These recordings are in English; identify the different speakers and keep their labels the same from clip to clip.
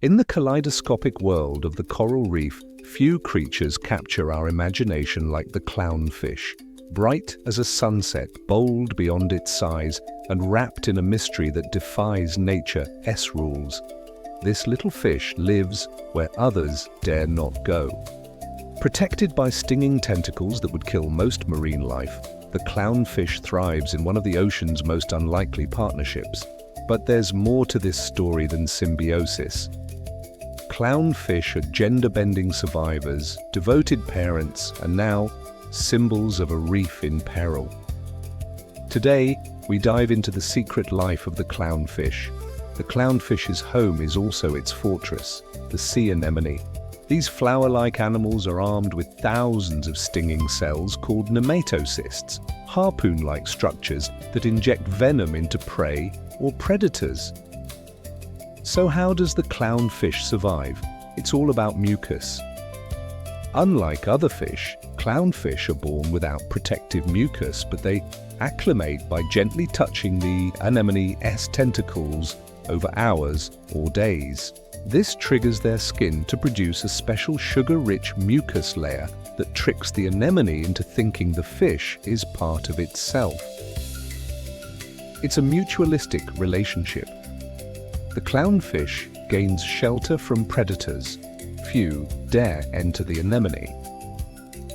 Speaker 1: In the kaleidoscopic world of the coral reef, few creatures capture our imagination like the clownfish. Bright as a sunset, bold beyond its size, and wrapped in a mystery that defies nature's rules. This little fish lives where others dare not go. Protected by stinging tentacles that would kill most marine life, the clownfish thrives in one of the ocean's most unlikely partnerships. But there's more to this story than symbiosis. Clownfish are gender-bending survivors, devoted parents, and now symbols of a reef in peril. Today, we dive into the secret life of the clownfish. The clownfish's home is also its fortress, the sea anemone. These flower-like animals are armed with thousands of stinging cells called nematocysts, harpoon-like structures that inject venom into prey or predators. So how does the clownfish survive? It's all about mucus. Unlike other fish, clownfish are born without protective mucus, but they acclimate by gently touching the anemone's tentacles over hours or days. This triggers their skin to produce a special sugar-rich mucus layer that tricks the anemone into thinking the fish is part of itself. It's a mutualistic relationship. The clownfish gains shelter from predators. Few dare enter the anemone.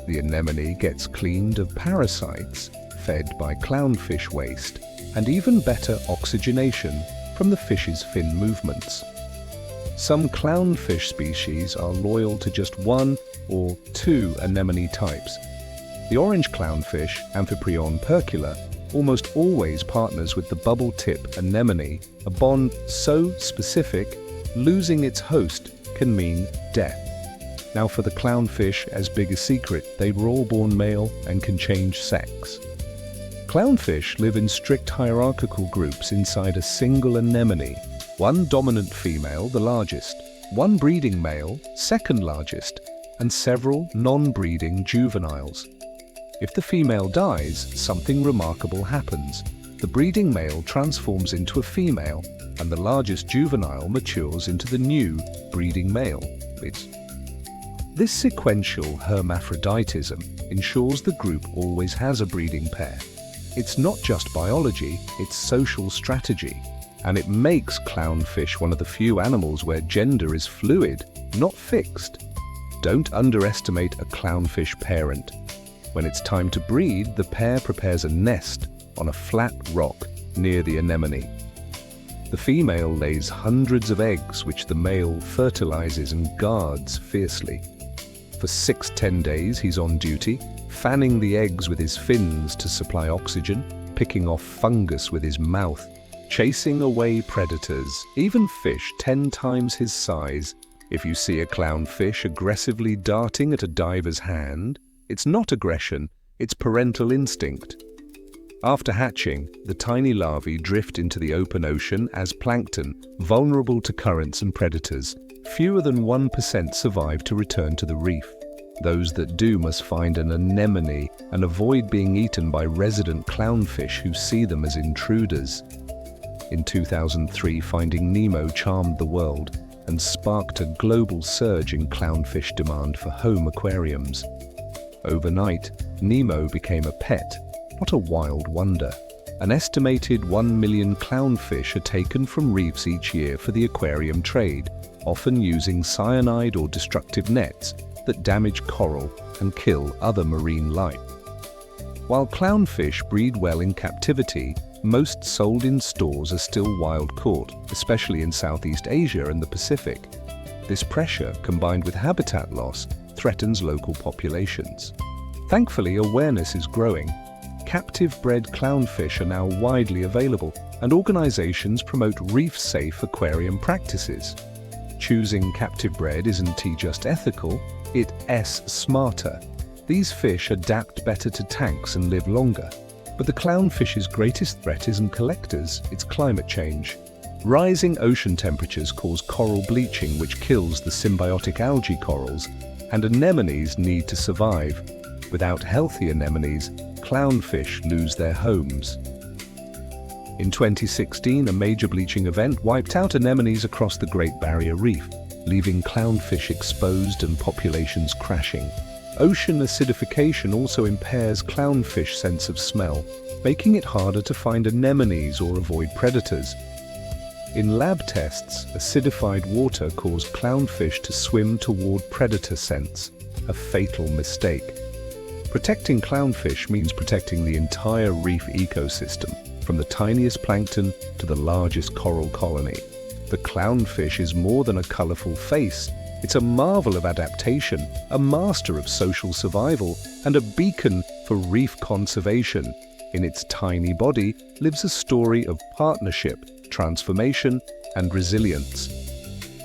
Speaker 1: The anemone gets cleaned of parasites, fed by clownfish waste, and even better oxygenation from the fish's fin movements. Some clownfish species are loyal to just one or two anemone types. The orange clownfish, Amphiprion percula, almost always partners with the bubble-tip anemone, a bond so specific, losing its host can mean death. Now for the clownfish, as big a secret, they were all born male and can change sex. Clownfish live in strict hierarchical groups inside a single anemone. One dominant female, the largest, one breeding male, second largest, and several non-breeding juveniles. If the female dies, something remarkable happens. The breeding male transforms into a female, and the largest juvenile matures into the new breeding male. This sequential hermaphroditism ensures the group always has a breeding pair. It's not just biology, it's social strategy. And it makes clownfish one of the few animals where gender is fluid, not fixed. Don't underestimate a clownfish parent. When it's time to breed, the pair prepares a nest on a flat rock near the anemone. The female lays hundreds of eggs which the male fertilizes and guards fiercely. For 6-10 days he's on duty, fanning the eggs with his fins to supply oxygen, picking off fungus with his mouth, chasing away predators, even fish 10 times his size. If you see a clownfish aggressively darting at a diver's hand, it's not aggression, it's parental instinct. After hatching, the tiny larvae drift into the open ocean as plankton, vulnerable to currents and predators. Fewer than 1% survive to return to the reef. Those that do must find an anemone and avoid being eaten by resident clownfish who see them as intruders. In 2003, Finding Nemo charmed the world and sparked a global surge in clownfish demand for home aquariums. Overnight, Nemo became a pet, not a wild wonder. An estimated 1 million clownfish are taken from reefs each year for the aquarium trade, often using cyanide or destructive nets that damage coral and kill other marine life. While clownfish breed well in captivity, most sold in stores are still wild-caught, especially in Southeast Asia and the Pacific. This pressure, combined with habitat loss, threatens local populations. Thankfully, awareness is growing. Captive-bred clownfish are now widely available, and organizations promote reef-safe aquarium practices. Choosing captive-bred isn't just ethical, it's smarter. These fish adapt better to tanks and live longer. But the clownfish's greatest threat isn't collectors, it's climate change. Rising ocean temperatures cause coral bleaching, which kills the symbiotic algae corals, and anemones need to survive. Without healthy anemones, clownfish lose their homes. In 2016, a major bleaching event wiped out anemones across the Great Barrier Reef, leaving clownfish exposed and populations crashing. Ocean acidification also impairs clownfish sense of smell, making it harder to find anemones or avoid predators. In lab tests, acidified water caused clownfish to swim toward predator scents, a fatal mistake. Protecting clownfish means protecting the entire reef ecosystem, from the tiniest plankton to the largest coral colony. The clownfish is more than a colorful face. It's a marvel of adaptation, a master of social survival, and a beacon for reef conservation. In its tiny body lives a story of partnership, transformation, and resilience.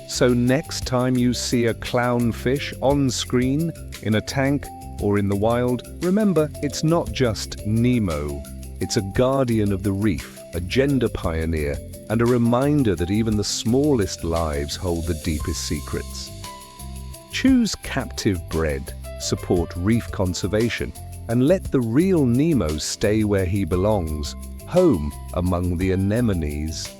Speaker 1: So next time you see a clownfish on screen, in a tank, or in the wild, remember, it's not just Nemo. It's a guardian of the reef, a gender pioneer, and a reminder that even the smallest lives hold the deepest secrets. Choose captive bred, support reef conservation, and let the real Nemo stay where he belongs, home among the anemones.